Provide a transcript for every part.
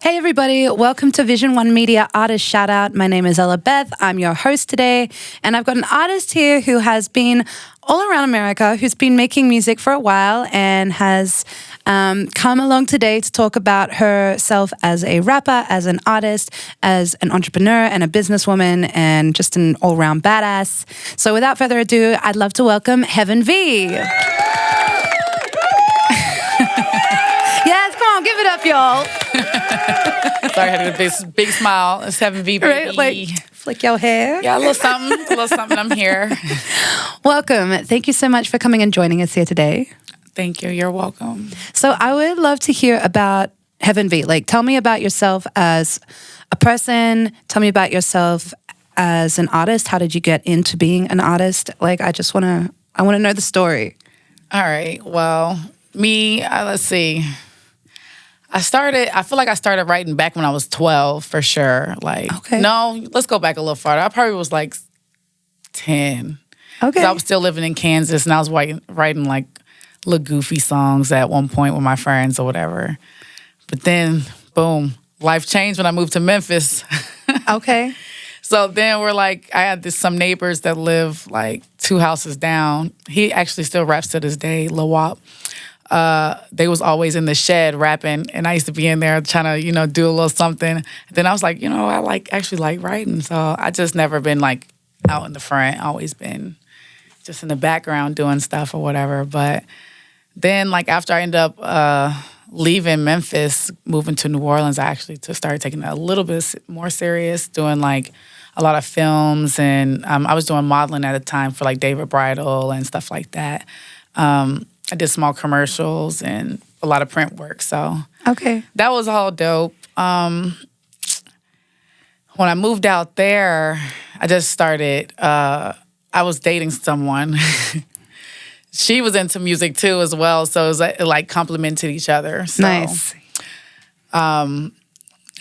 Hey everybody, welcome to Vision One Media Artist Shoutout. My name is Ella Beth. I'm your host today, and I've got an artist here who has been all around America, who's been making music for a while and has come along today to talk about herself as a rapper, as an artist, as an entrepreneur and a businesswoman, and just an all-round badass. So without further ado, I'd love to welcome Heaven V. Yes, come on, give it up, y'all. Sorry, I had this big smile. It's Heaven V, baby. Right, like, flick your hair. Yeah, a little something. I'm here. Welcome. Thank you so much for coming and joining us here today. Thank you. You're welcome. So I would love to hear about Heaven V. Like, tell me about yourself as a person. Tell me about yourself as an artist. How did you get into being an artist? Like, I want to know the story. All right. Well, me, let's see. I feel like I started writing back when I was 12, for sure. Like, okay. No, let's go back a little farther. I probably was like 10. Okay. I was still living in Kansas, and I was writing like little goofy songs at one point with my friends or whatever. But then, boom, life changed when I moved to Memphis. Okay. So then I had some neighbors that live like 2 houses down. He actually still raps to this day, Lil Wop. They was always in the shed rapping, and I used to be in there trying to, do a little something. Then I was like, I actually like writing. So I just never been like out in the front, always been just in the background doing stuff or whatever. But then like after I ended up leaving Memphis, moving to New Orleans, I actually started taking it a little bit more serious, doing like a lot of films, and I was doing modeling at the time for like David Bridal and stuff like that. I did small commercials and a lot of print work, so okay, that was all dope. When I moved out there, I just started. I was dating someone. She was into music too, as well, so it was like complemented each other. So, nice.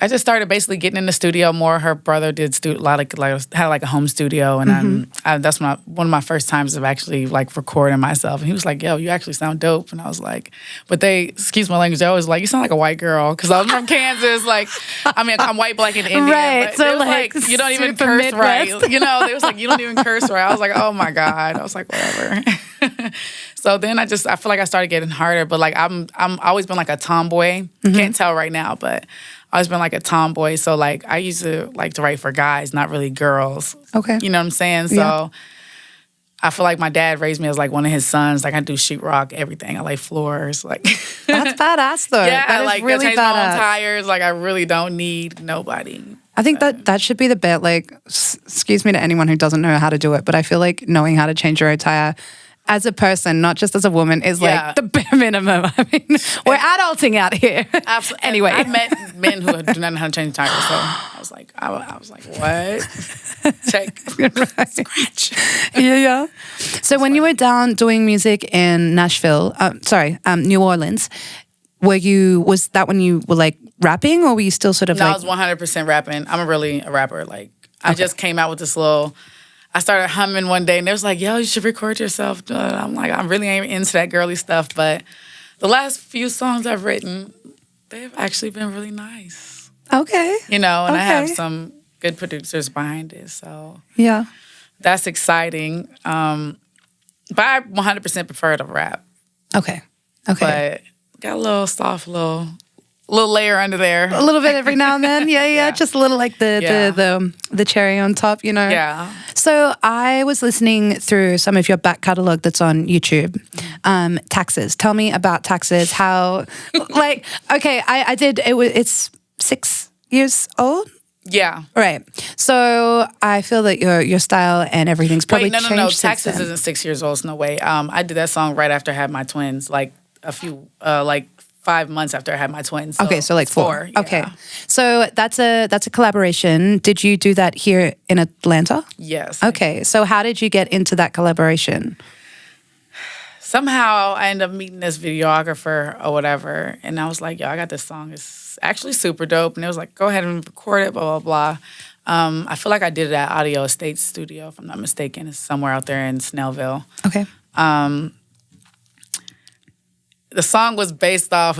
I just started basically getting in the studio more. Her brother did had like a home studio, and that's one of my first times of actually like recording myself. And he was like, "Yo, you actually sound dope." And I was like, "But excuse my language, they always like, you sound like a white girl," because I'm from Kansas. Like, I mean, I'm white, black, and Indian. Right. But So like, you don't even curse Midwest. right. They was like, you don't even curse right. I was like, oh my God. I was like, whatever. So then I feel like I started getting harder. But like I'm always been like a tomboy. Can't tell right now, but I always been like a tomboy, so like I used to like to write for guys, not really girls. Okay. You know what I'm saying? So Yeah. I feel like my dad raised me as like one of his sons. Like I do sheetrock, everything. I lay floors. Like That's badass though. yeah, that is like really I change my own badass. tires. Like I really don't need nobody. I think that should be the bit. Like, excuse me to anyone who doesn't know how to do it, but I feel like knowing how to change your own tire as a person, not just as a woman, is like the bare minimum. I mean, we're adulting out here. Absolutely. Anyway, I've met men who do not know how to change tires. So I was like, what? Check, scratch. Yeah. So when you were down doing music in New Orleans, was that when you were like rapping, or were you still sort of No, like? I was 100% rapping. I'm really a rapper. Like I just came out with this little. I started humming one day, and they was like, "Yo, you should record yourself." I'm like, I really ain't into that girly stuff, but the last few songs I've written, they've actually been really nice. Okay. And I have some good producers behind it, so Yeah. that's exciting. But I 100% prefer to rap. Okay. But got a little soft, little layer under there. A little bit every now and then. Yeah. Just a little like the cherry on top, Yeah. So I was listening through some of your back catalog that's on YouTube. Taxes. Tell me about Taxes. How, like, okay, I did. It's 6 years old. Yeah. Right. So I feel that your style and everything's probably changed No. since Taxes then. isn't 6 years old. No way. I did that song right after I had my twins, like a few, 5 months after I had my twins. So okay, so like 4. Yeah. Okay. So that's a collaboration. Did you do that here in Atlanta? Yes. Okay. So how did you get into that collaboration? Somehow I ended up meeting this videographer or whatever, and I was like, yo, I got this song. It's actually super dope. And it was like, go ahead and record it, blah, blah, blah. I feel like I did it at Audio Estate Studio, if I'm not mistaken. It's somewhere out there in Snellville. Okay. The song was based off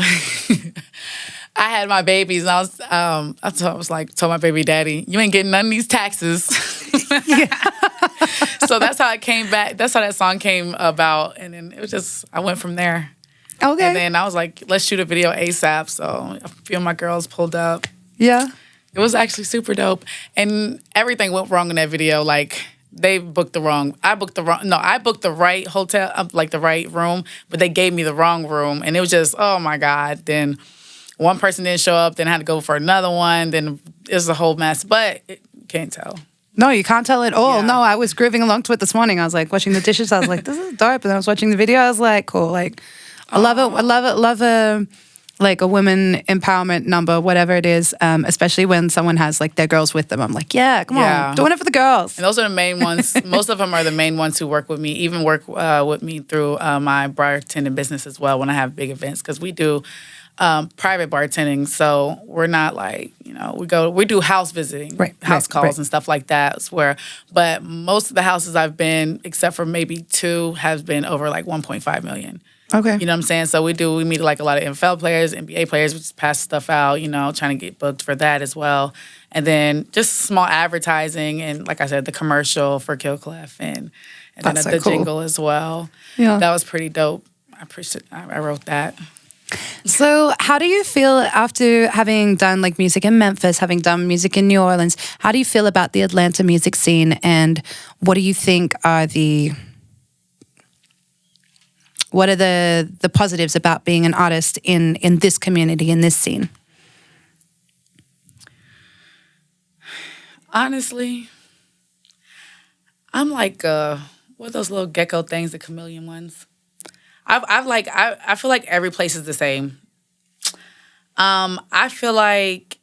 I had my babies, and I was like, told my baby daddy, you ain't getting none of these taxes. So that's how it came back. That's how that song came about. And then it was just, I went from there. Okay. And then I was like, let's shoot a video ASAP. So a few of my girls pulled up. Yeah. It was actually super dope. And everything went wrong in that video. Like, I booked the right hotel, like the right room, but they gave me the wrong room. And it was just, oh my God. Then one person didn't show up, then I had to go for another one. Then it was a whole mess, but can't tell. No, you can't tell at all. Yeah. No, I was grooving along to it this morning. I was like washing the dishes. I was like, this is dope. And I was watching the video. I was like, cool. Like, I love it. I love it. Love a women empowerment number, whatever it is, especially when someone has like their girls with them. I'm like, yeah, come on, doing it for the girls. And those are the main ones. Most of them are the main ones who work with me, even work with me through my bartending business as well when I have big events, because we do private bartending. So we're not like, we do house visiting, house calls and stuff like that. But most of the houses I've been, except for maybe 2, has been over like 1.5 million. Okay. You know what I'm saying? So we meet like a lot of NFL players, NBA players, we just pass stuff out, trying to get booked for that as well. And then just small advertising and, like I said, the commercial for Kill Clef and then the cool jingle as well. Yeah. That was pretty dope. I appreciate I wrote that. So how do you feel after having done like music in Memphis, having done music in New Orleans, how do you feel about the Atlanta music scene, and what do you think are the positives about being an artist in this community, in this scene? Honestly, I'm like, what are those little gecko things, the chameleon ones? I feel like every place is the same. I feel like,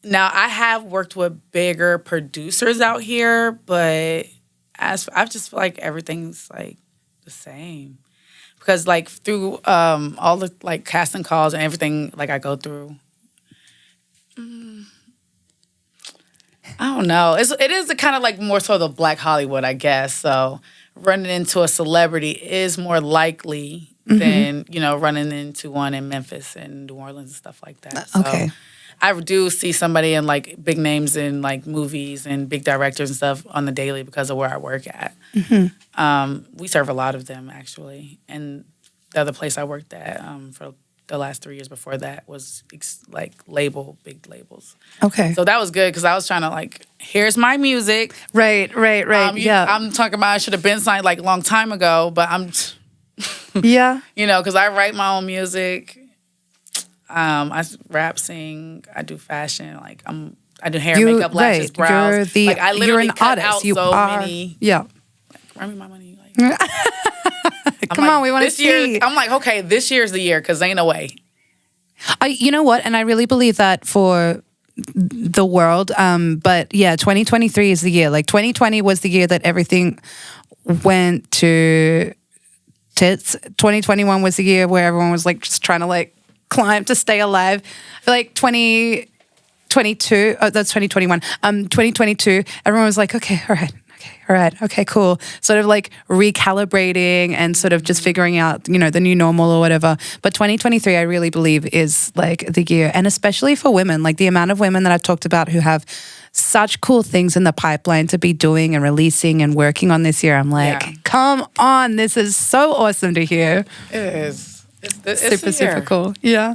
now I have worked with bigger producers out here, but I just feel like everything's like the same. Because like through all the like casting calls and everything like I go through, I don't know. It is kind of like more so the Black Hollywood, I guess. So running into a celebrity is more likely than, running into one in Memphis and New Orleans and stuff like that. So okay. I do see somebody in like big names in like movies and big directors and stuff on the daily because of where I work at. We serve a lot of them actually. And the other place I worked at for the last 3 years before that was like big labels. Okay. So that was good because I was trying to like, here's my music. Right. Yeah. I'm talking about I should have been signed like a long time ago, but I'm... Yeah. Because I write my own music. I rap, sing, I do fashion, like I do hair, makeup, lashes, brows. I literally you're an cut artist. out You so are, many. Yeah. Like, run me my money. Like, Come on, we want to see. I'm like, okay, this year's the year because ain't no way. You know what? And I really believe that for the world. But yeah, 2023 is the year. Like 2020 was the year that everything went to tits. 2021 was the year where everyone was like just trying to like climb to stay alive. I feel like 2022, that's 2021. 2022, everyone was like, okay, all right, okay, cool. Sort of like recalibrating and sort of just figuring out, the new normal or whatever. But 2023, I really believe is like the year. And especially for women, like the amount of women that I've talked about who have such cool things in the pipeline to be doing and releasing and working on this year. I'm like, Come on, this is so awesome to hear. It is. It's super cool. Yeah.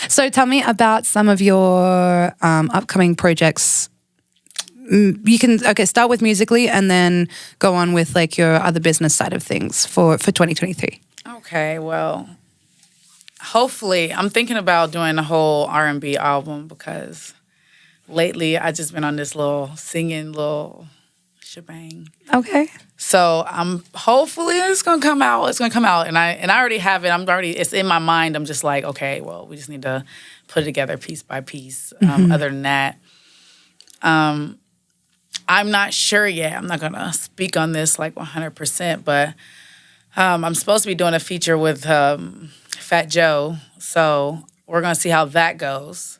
So tell me about some of your upcoming projects. You can start with musically and then go on with like your other business side of things for 2023. Okay, well, hopefully I'm thinking about doing a whole R&B album because lately I just been on this little singing little shebang. Okay. So hopefully it's gonna come out. It's gonna come out, and I already have it. It's in my mind. I'm just like, okay, well, we just need to put it together piece by piece. Other than that, I'm not sure yet. I'm not gonna speak on this like 100%, but I'm supposed to be doing a feature with Fat Joe. So we're gonna see how that goes.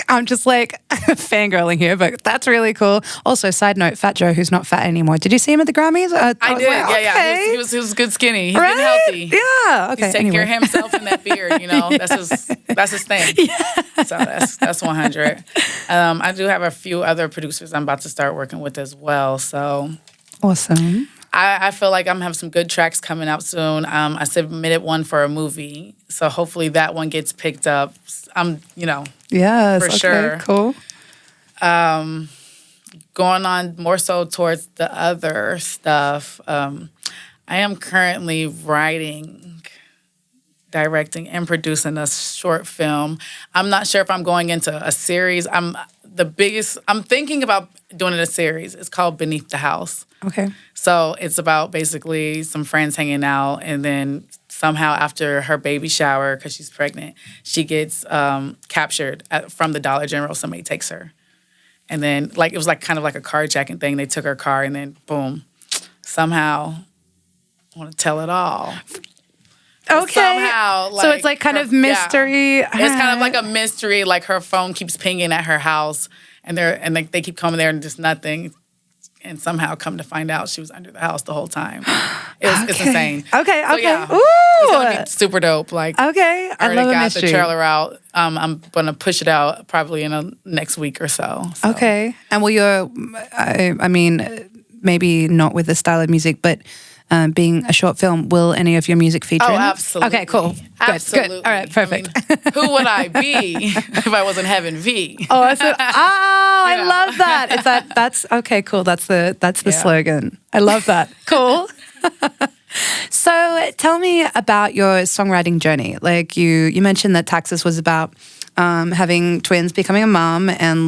I'm just like fangirling here, but that's really cool. Also, side note, Fat Joe, who's not fat anymore. Did you see him at the Grammys? I did. Like, yeah. okay. He was good skinny. He's Right? getting healthy. Yeah. Okay. He's taking care of himself and that beard. You know, that's his thing. Yeah. So that's 100. I do have a few other producers I'm about to start working with as well. So awesome. I feel like I'm gonna have some good tracks coming out soon. I submitted one for a movie, so hopefully that one gets picked up. Yes, for sure. Cool. Going on more so towards the other stuff. I am currently writing, directing, and producing a short film. I'm not sure if I'm going into a series. I'm thinking about doing it a series. It's called Beneath the House. Okay. So it's about basically some friends hanging out, and then somehow after her baby shower, because she's pregnant, she gets captured from the Dollar General. Somebody takes her. And then, it was kind of like a carjacking thing. They took her car, and then, boom, somehow, I want to tell it all. Okay. Somehow, so it's like kind of mystery. Yeah. It's kind of like a mystery. Like her phone keeps pinging at her house, and they keep coming there and just nothing. And somehow come to find out she was under the house the whole time. It's insane. Okay. So, yeah, Ooh. it's gonna be super dope. Okay. I already love a got mystery. the trailer out. I'm gonna push it out probably in the next week or so. Okay. And will I mean, maybe not with the style of music, but being a short film, will any of your music feature in it? Absolutely. Okay, cool. Absolutely. Good. All right, perfect. Who would I be if I wasn't Heaven V? Oh, I love that. That's okay, cool. That's the slogan. I love that. Cool. So tell me about your songwriting journey. Like you mentioned that Taxes was about having twins, becoming a mom, and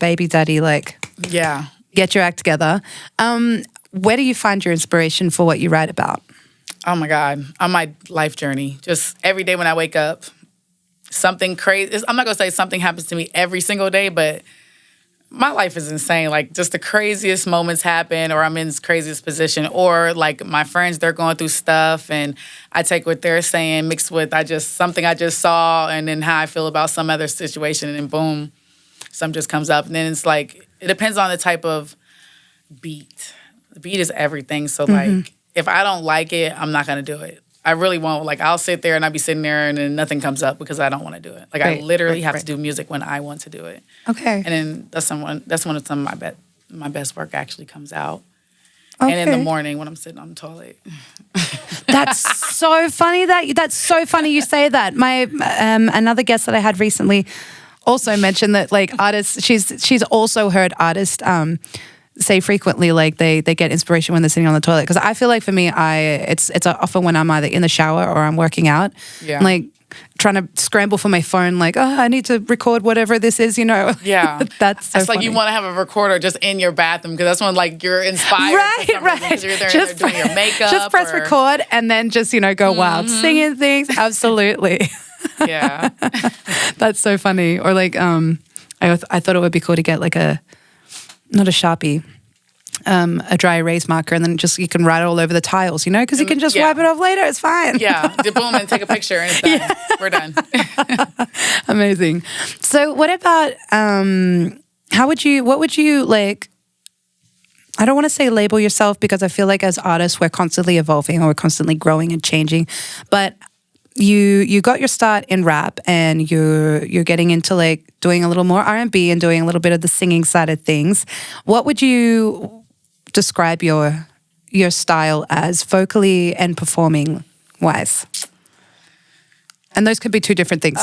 baby daddy, yeah, get your act together. Where do you find your inspiration for what you write about? Oh my God, on my life journey, just every day when I wake up, something crazy. I'm not gonna say something happens to me every single day, but my life is insane. Just the craziest moments happen, or I'm in this craziest position, or my friends, they're going through stuff, and I take what they're saying mixed with something I just saw, and then how I feel about some other situation, and then boom, something just comes up, and then it's it depends on the type of beat. The beat is everything. So if I don't like it, I'm not gonna do it. I really won't. I'll sit there and I'll be sitting there and then nothing comes up because I don't want to do it. I literally have to do music when I want to do it. Okay. And then that's when some of my best work actually comes out. Okay. And in the morning when I'm sitting on the toilet. That's so funny you say that. My another guest that I had recently also mentioned that artists, she's also heard artists say frequently they get inspiration when they're sitting on the toilet, because I feel like for me it's often when I'm either in the shower or I'm working out. Yeah. I'm trying to scramble for my phone, I need to record whatever this is, Yeah. That's so it's funny. you want to have a recorder just in your bathroom, because that's when you're inspired. Right. Because you're there doing your makeup. Just press record and then just go wild, singing things. Absolutely. Yeah. That's so funny. Or I thought it would be cool to get not a Sharpie, a dry erase marker, and then you can write it all over the tiles, because you can just wipe it off later. It's fine. Yeah, boom, and take a picture, and it's done. Yeah. We're done. Amazing. So, what about what would you I don't want to say label yourself, because I feel like as artists we're constantly evolving, or we're constantly growing and changing, but you got your start in rap, and you're getting into doing a little more R&B and doing a little bit of the singing side of things. What would you describe your style as, vocally and performing wise? And those could be two different things.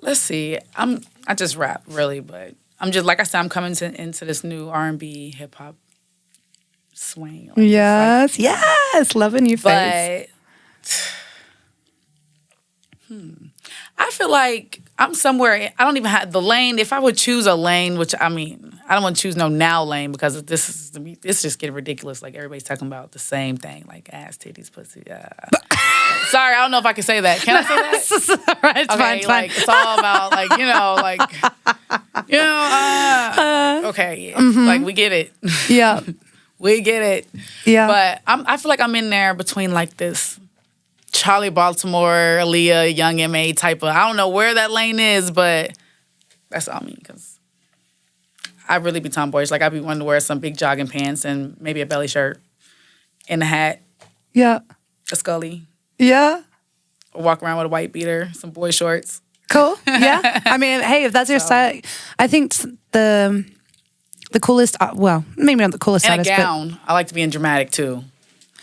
Let's see. I just rap really, but I'm just, like I said, I'm coming into this new R&B hip hop swing. Yes, loving your face. But I feel like I'm somewhere. I don't even have the lane. If I would choose a lane, which I don't want to choose no now lane, because this just getting ridiculous. Everybody's talking about the same thing, ass, titties, pussy. Sorry, I don't know if I can say that. Can I say that? All right, it's fine. It's all about okay, we get it. Yeah. We get it. Yeah. But I feel like I'm in there between this Charlie Baltimore, Aaliyah, Young M.A. type of. I don't know where that lane is, but that's all me because I really be tomboyish. Like I be wanting to wear some big jogging pants and maybe a belly shirt and a hat, Yeah. a scully, Yeah. or walk around with a white beater, some boy shorts. Cool. Yeah. I mean, hey, if that's your style, I think the coolest, well, maybe not the coolest And a artist, gown. I like to be in dramatic too.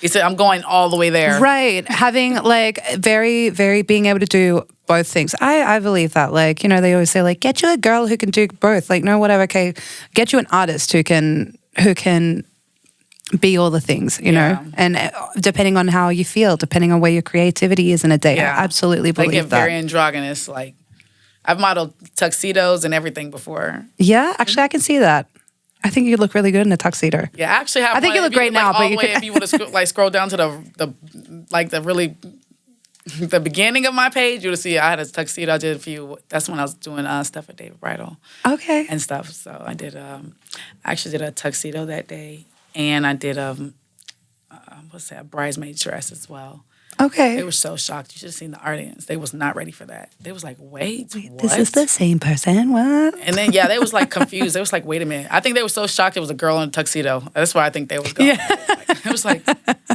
He said, I'm going all the way there. right. Having like very, very being able to do both things. I believe that. Like, you know, they always say like, get you a girl who can do both. Like, no, whatever. Okay. Get you an artist who can be all the things, you know, and depending on how you feel, depending on where your creativity is in a day. I absolutely believe they get that. very androgynous. Like, I've modeled tuxedos and everything before. Yeah. Actually, I can see that. I think you look really good in a tuxedo. Yeah, I actually have. I think you look great now, all but the way, if you would have scroll down to the beginning of my page, you would see I had a tuxedo. I did a few. That's when I was doing stuff at David Bridal. Okay. And stuff. So I did. I actually did a tuxedo that day, and I did a bridesmaid dress as well. Okay. They were so shocked. You should have seen the audience. They was not ready for that. They was like, wait, what? This is the same person? What? And then, they was like confused. They was like, wait a minute. I think they were so shocked it was a girl in a tuxedo. That's why I think they was going. Yeah. It was like,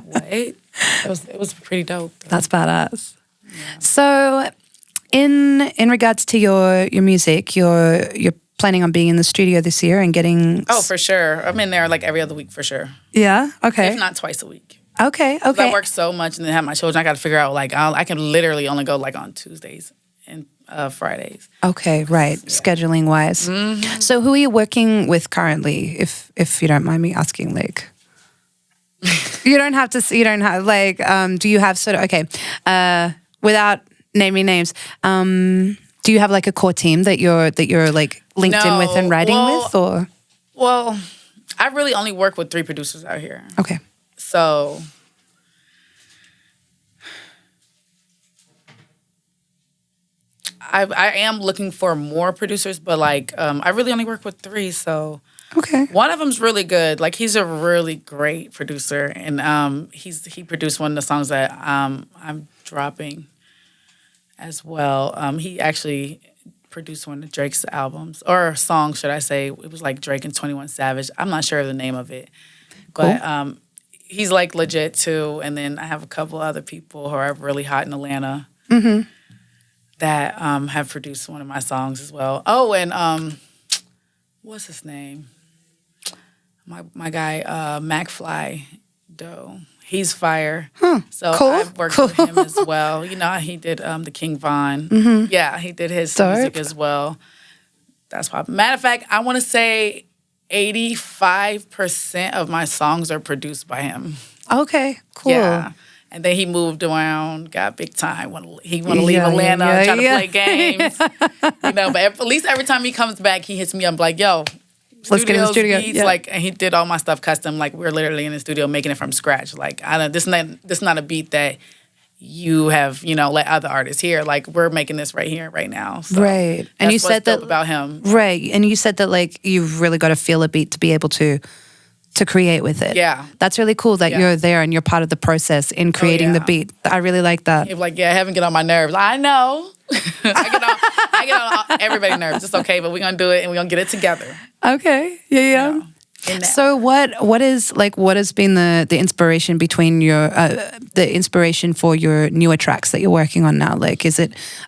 wait. It was pretty dope, though. That's badass. Yeah. So in regards to your music, you're planning on being in the studio this year and getting... Oh, for sure. I'm in there like every other week for sure. Yeah? Okay. If not twice a week. Okay. I work so much and then have my children. I got to figure out like I can literally only go like on Tuesdays and Fridays. Okay, right. Yeah. Scheduling wise. Mm-hmm. So who are you working with currently? If you don't mind me asking, like, you don't have like. Do you have sort of without naming names? Do you have like a core team that you're like linked in with and writing with, or? Well, I really only work with 3 producers out here. Okay. So I am looking for more producers, but like I really only work with 3. So okay, one of them's really good. Like he's a really great producer, and he produced one of the songs that I'm dropping as well. He actually produced one of Drake's albums or songs, should I say? It was like Drake and 21 Savage. I'm not sure of the name of it, but. Cool. He's like legit too, and then I have a couple other people who are really hot in Atlanta that have produced one of my songs as well. Oh, and what's his name? My guy McFly Doe. He's fire. So cool. I've worked with him as well. You know, he did the King Von. Mm-hmm. Yeah, he did his music as well. That's pop. Matter of fact, I want to say 85% of my songs are produced by him. Okay, cool. Yeah. And then he moved around, got big time. He want to leave Atlanta, try to play games. You know, but at least every time he comes back, he hits me up like, yo, let's get in the studio. Beats, like, and he did all my stuff custom. Like, we're literally in the studio making it from scratch. Like, this is not a beat that you have, let other artists hear. Like, we're making this right here, right now. So right. And you said that about him. Right. And you said that like you've really got to feel a beat to be able to create with it. Yeah. That's really cool that you're there and you're part of the process in creating the beat. I really like that. You're like, heaven get on my nerves. I know. I get on everybody's nerves. It's okay, but we're gonna do it and we're gonna get it together. Okay. Yeah. So what has been the inspiration between your the inspiration for your newer tracks that you're working on now? Like,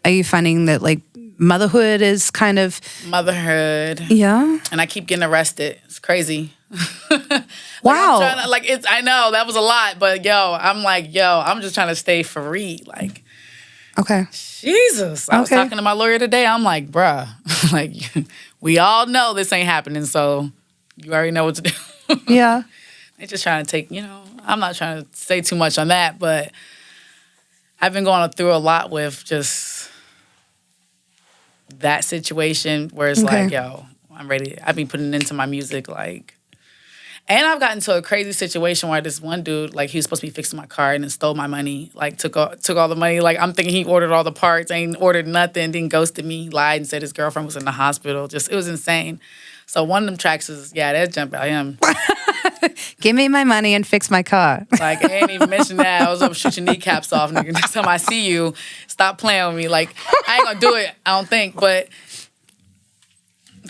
are you finding that like motherhood is kind of motherhood? Yeah. And I keep getting arrested. It's crazy. Wow. I know that was a lot, but I'm just trying to stay free. Like, okay. Jesus. I was talking to my lawyer today. I'm like, bruh, like we all know this ain't happening, so you already know what to do. Yeah. They just trying to take, I'm not trying to say too much on that, but I've been going through a lot with just that situation where it's like, I'm ready. I've been putting into my music, like, and I've gotten to a crazy situation where this one dude, like, he was supposed to be fixing my car and then stole my money, like, took all the money. Like, I'm thinking he ordered all the parts, ain't ordered nothing, then ghosted me, lied and said his girlfriend was in the hospital. Just, it was insane. So one of them tracks is, that jump out him. Give me my money and fix my car. Like, I ain't even mention that. I was up shoot your kneecaps off, nigga. Next time I see you, stop playing with me. Like, I ain't gonna do it, I don't think, but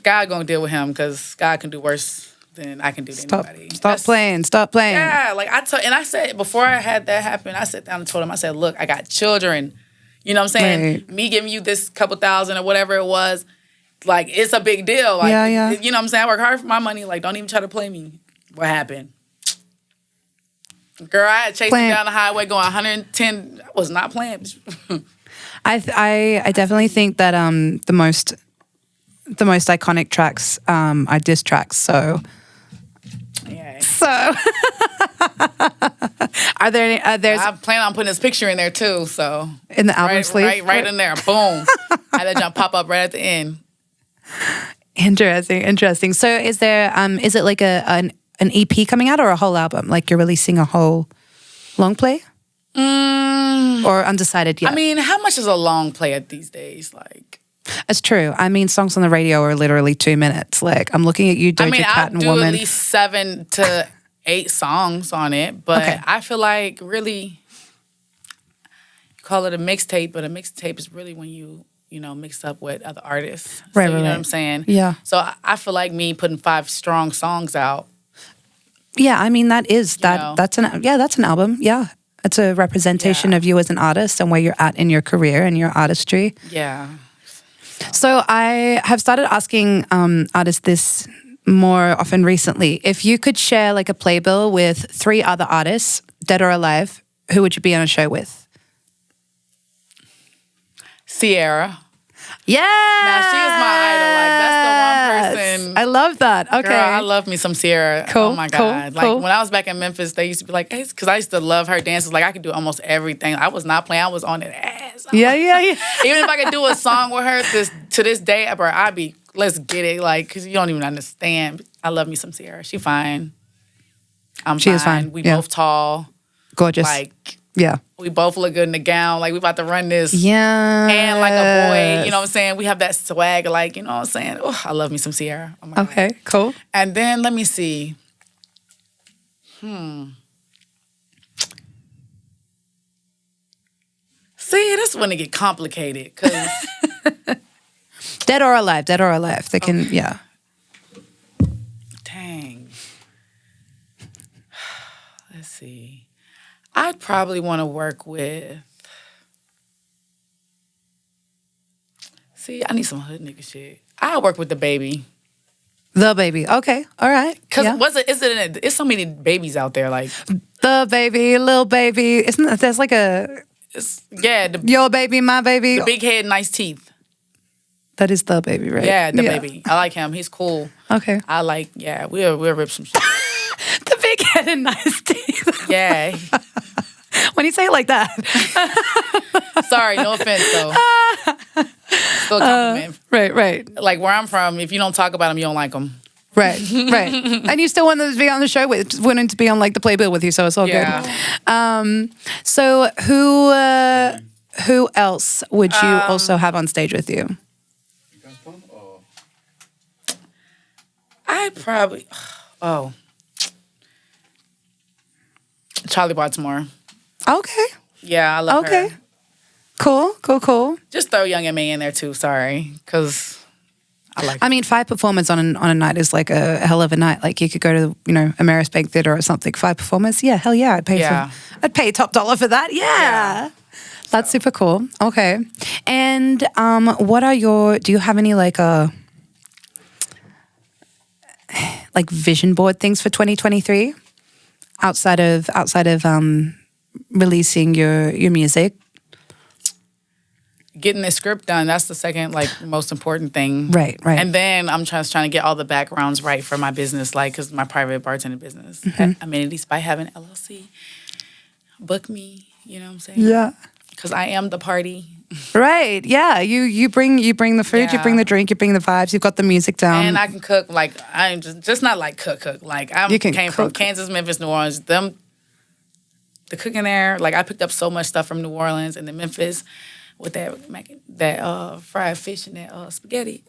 God gonna deal with him because God can do worse than I can do to anybody. Stop playing. Yeah, like I said, before I had that happen, I sat down and told him, I said, look, I got children. You know what I'm saying? Right. Me giving you this couple thousand or whatever it was, like, it's a big deal. Like, yeah. You know what I'm saying? I work hard for my money. Like, don't even try to play me. What happened? Girl, I had chased him down the highway going 110. I was not playing. I definitely think that the most iconic tracks are diss tracks. So Yeah. Are there any? There's I plan on putting his picture in there too. So in the album sleeve, right in there. Boom. I had that jump pop up right at the end. Interesting. So is there is it like an EP coming out or a whole album? Like you're releasing a whole long play? Or undecided yet? I mean, how much is a long play at these days? Like, it's true. I mean, songs on the radio are literally 2 minutes. Like, I'm looking at you, Doja Cat and Woman. I do at least 7 to 8 songs on it, but okay. I feel like really, you call it a mixtape, but a mixtape is really when you mix up with other artists. Right, so, right, you know right. what I'm saying? Yeah. So I feel like me putting 5 strong songs out. Yeah, I mean, that's an album. Yeah. It's a representation of you as an artist and where you're at in your career and your artistry. Yeah. So I have started asking artists this more often recently. If you could share like a playbill with 3 other artists, dead or alive, who would you be on a show with? Sierra. Yeah. Now, she is my idol. Like, that's the one person. I love that. Okay. Girl, I love me some Sierra. Cool. Oh, my God. Cool. Like, when I was back in Memphis, they used to be like, hey, because I used to love her dances. Like, I could do almost everything. I was not playing. I was on that ass. Yeah. Even if I could do a song with her to this day, bro, I'd be, let's get it. Like, because you don't even understand. I love me some Sierra. She fine. She is fine. We both tall. Gorgeous. Like, yeah. We both look good in the gown. Like, we about to run this. Yeah. And like a boy, you know what I'm saying? We have that swag, like, you know what I'm saying? Oh, I love me some Sierra. Oh my okay, God. cool. And then, let me see. See, this is when it get complicated, because... Dead or alive. They can, yeah. Dang. Let's see. I'd probably want to work with... See, I need some hood nigga shit. I'll work with the baby. The Baby. Okay. All right. Because it's so many babies out there, like... The Baby, Lil Baby. Isn't that, there's like a... your baby, my baby. The big head, nice teeth. That is The Baby, right? Yeah, the baby. I like him. He's cool. Okay. I like, we'll rip some shit. The big head and nice teeth. Yeah. When you say it like that. Sorry, no offense, though. Still a compliment. Right. Like, where I'm from, if you don't talk about him, you don't like him. Right. And you still want them to be on the show with, wanting to be on like the playbill with you, so it's all good. So who else would you also have on stage with you? I'd probably, Charlie Baltimore. Okay. Yeah, I love her. Cool. Just throw Young M.A. in there too, sorry, because I like her. I mean, 5 performers on a night is like a hell of a night. Like you could go to, Ameris Bank Theatre or something. 5 performers, yeah, hell yeah, I'd pay top dollar for that. Yeah. That's super cool. Okay. And do you have any like vision board things for 2023 outside of releasing your music? Getting the script done, that's the second most important thing. Right. And then I'm trying to get all the backgrounds right for my business, because my private bartending business. Amenities by Heaven LLC. Book me, you know what I'm saying? Yeah. Because I am the party. Right. Yeah. You bring the food, you bring the drink, you bring the vibes, you've got the music down. And I can cook. Like, I'm just not like cook. Like, came from Kansas, Memphis, New Orleans. The cooking there, like, I picked up so much stuff from New Orleans and then Memphis with that fried fish and that spaghetti.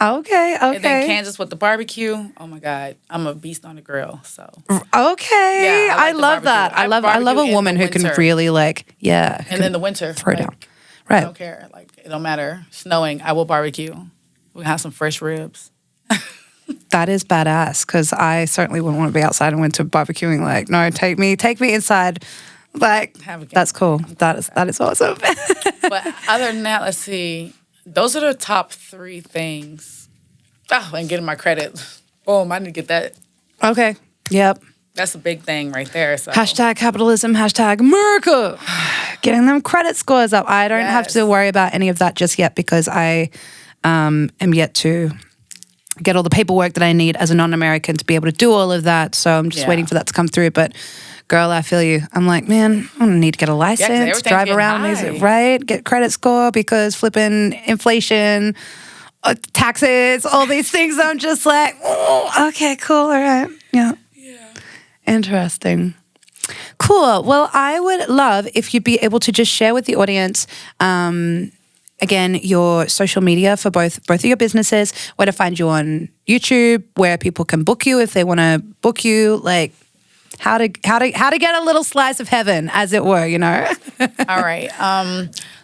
Okay. And then Kansas with the barbecue. Oh my God, I'm a beast on the grill. So okay, yeah, I the love that. barbecue. I love a barbecue in woman the who can winter. really like And in the winter, throw like, down. I Right. don't care. Like it don't matter. Snowing, I will barbecue. We have some fresh ribs. That is badass because I certainly wouldn't want to be outside in winter barbecuing. Like, no, take me inside. Like, that's cool. That is awesome. But other than that, let's see. Those are the top 3 things. Oh, and getting my credit. Boom, I need to get that. Okay. Yep. That's a big thing right there. So. Hashtag capitalism, hashtag America. Getting them credit scores up. I don't have to worry about any of that just yet because I am yet to get all the paperwork that I need as a non-American to be able to do all of that. So I'm just waiting for that to come through. But girl, I feel you. I'm like, man, I'm gonna need to get a license, drive around, right? Get credit score because flipping inflation, taxes, all these things. I'm just like, oh, okay, cool, all right, yeah. Interesting. Cool. Well, I would love if you'd be able to just share with the audience. Again, your social media for both of your businesses, where to find you on YouTube, where people can book you if they want to book you, like how to get a little slice of heaven, as it were, you know. All right.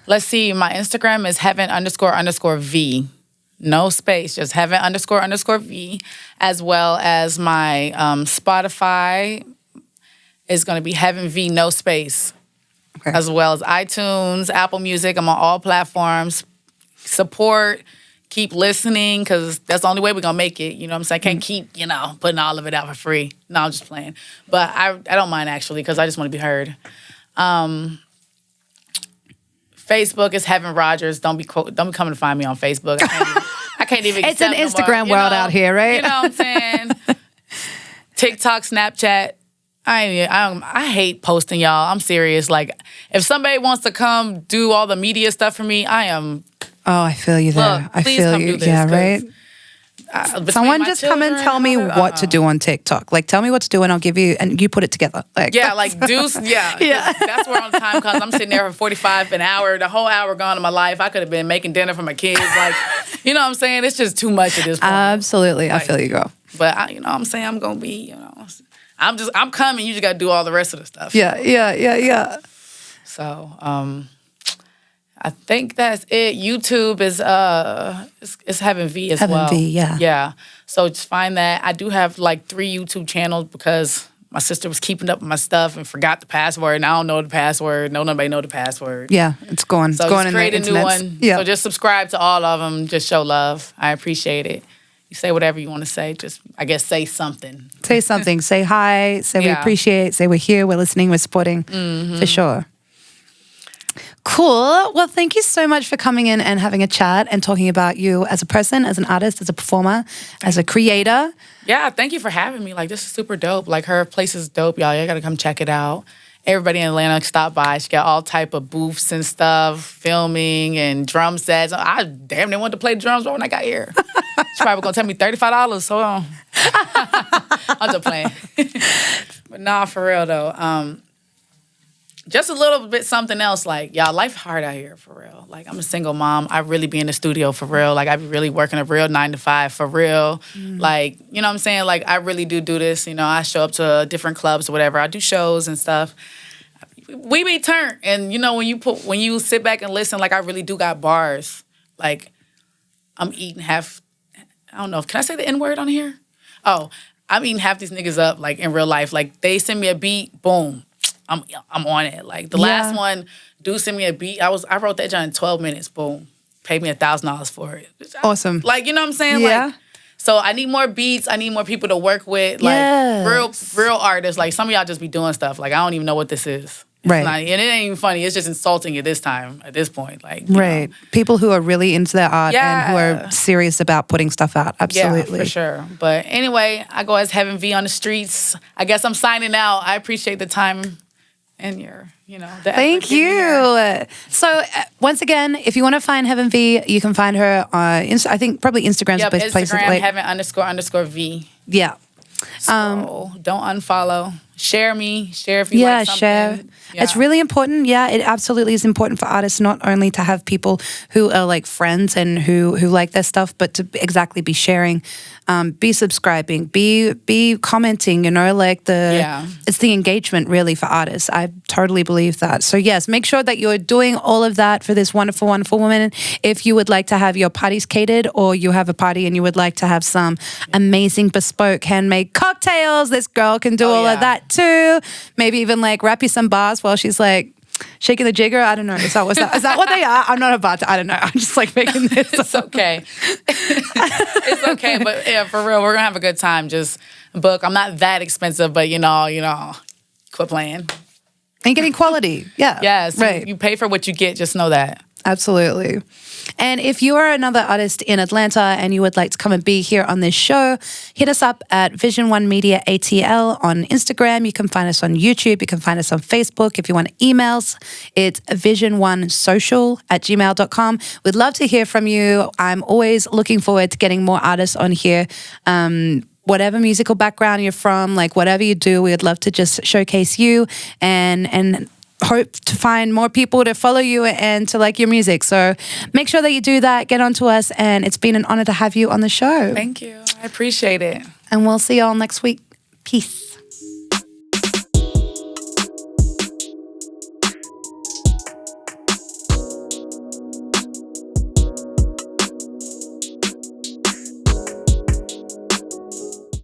Let's see. My Instagram is heaven__V. No space, just heaven__V, as well as my Spotify is going to be Heaven V, no space. Okay. As well as iTunes, Apple Music. I'm on all platforms. Support, keep listening, because that's the only way we're going to make it. You know what I'm saying? I can't keep, putting all of it out for free. No, I'm just playing. But I don't mind, actually, because I just want to be heard. Facebook is Heaven Rogers. Don't be coming to find me on Facebook. I can't even It's an Instagram world out here, right? You know what I'm saying? TikTok, Snapchat. I hate posting, y'all. I'm serious. Like, if somebody wants to come do all the media stuff for me, I am. Oh, I feel you there. Look, I feel you. Yeah, right? Someone just come and tell me what to do on TikTok. Like, tell me what to do and I'll give you, and you put it together. Like, yeah, like, do, yeah. That's where on the time comes. I'm sitting there for 45, an hour, the whole hour gone of my life. I could have been making dinner for my kids. Like, you know what I'm saying? It's just too much at this point. Absolutely. Like, I feel you, girl. But, you know what I'm saying? I'm going to be, I'm coming. You just got to do all the rest of the stuff. Yeah. So, I think that's it. YouTube is it's Heaven V as well. Heaven V, yeah. Yeah. So just find that. I do have like 3 YouTube channels because my sister was keeping up with my stuff and forgot the password, and I don't know the password. Nobody know the password. Yeah, it's gone. So it's gone just create a new one. Yeah. So just subscribe to all of them. Just show love. I appreciate it. You say whatever you want to say. Just, I guess, say something. Say something. Say hi. Say we appreciate. Say we're here. We're listening. We're supporting. Mm-hmm. For sure. Cool. Well, thank you so much for coming in and having a chat and talking about you as a person, as an artist, as a performer, as a creator. Yeah, thank you for having me. Like, this is super dope. Like, her place is dope, y'all. You got to come check it out. Everybody in Atlanta stop by. She got all type of booths and stuff, filming and drum sets. I damn near wanted to play drums when I got here. She's probably going to tell me $35, so I'm just playing. But nah, for real, though. Just a little bit something else, like, y'all, life hard out here, for real. Like, I'm a single mom. I really be in the studio, for real. Like, I be really working a real 9 to 5, for real. Like, you know what I'm saying? Like, I really do this. I show up to different clubs or whatever. I do shows and stuff. We be turned. And, when you sit back and listen, like, I really do got bars. Like, I'm eating half, I don't know. Can I say the N-word on here? Oh, I'm eating half these niggas up, like, in real life. Like, they send me a beat, boom. I'm on it. Like, the last one, dude sent me a beat. I wrote that joint in 12 minutes. Boom. Paid me $1,000 for it. Awesome. Like, you know what I'm saying? Yeah. Like, so I need more beats. I need more people to work with. Like, real artists. Like, some of y'all just be doing stuff. Like, I don't even know what this is. Right. And it ain't even funny. It's just insulting at this point. Like, right. People who are really into their art and who are serious about putting stuff out. Absolutely. Yeah, for sure. But anyway, I go as Heaven V on the streets. I guess I'm signing out. I appreciate the time. And the thank you. So once again, if you want to find Heaven V, you can find her on I think probably Instagram's the best place. Instagram, Heaven__V. Yeah. So don't unfollow. Share if you like something. Share. Yeah. It's really important. Yeah, it absolutely is important for artists not only to have people who are like friends and who like their stuff, but to exactly be sharing, be subscribing, be commenting. You know, like it's the engagement really for artists. I totally believe that. So yes, make sure that you're doing all of that for this wonderful, wonderful woman. If you would like to have your parties catered, or you have a party and you would like to have some amazing bespoke handmade cocktails, this girl can do all of that too. Maybe even like rap you some bars while she's like shaking the jigger. I don't know. Is that what they are? I'm not a bartender. I don't know. I'm just like making this. It's okay. It's okay. But yeah, for real, we're gonna have a good time. Just book. I'm not that expensive, but you know, quit playing. And getting quality. Yeah. Yes. Right. You pay for what you get. Just know that. Absolutely. And if you are another artist in Atlanta and you would like to come and be here on this show, hit us up at Vision One Media ATL on Instagram. You can find us on YouTube. You can find us on Facebook. If you want emails, it's vision1social@gmail.com. We'd love to hear from you. I'm always looking forward to getting more artists on here. Whatever musical background you're from, like whatever you do, we would love to just showcase you and hope to find more people to follow you and to like your music. So make sure that you do that. Get onto us. And it's been an honor to have you on the show. Thank you. I appreciate it. And we'll see you all next week. Peace.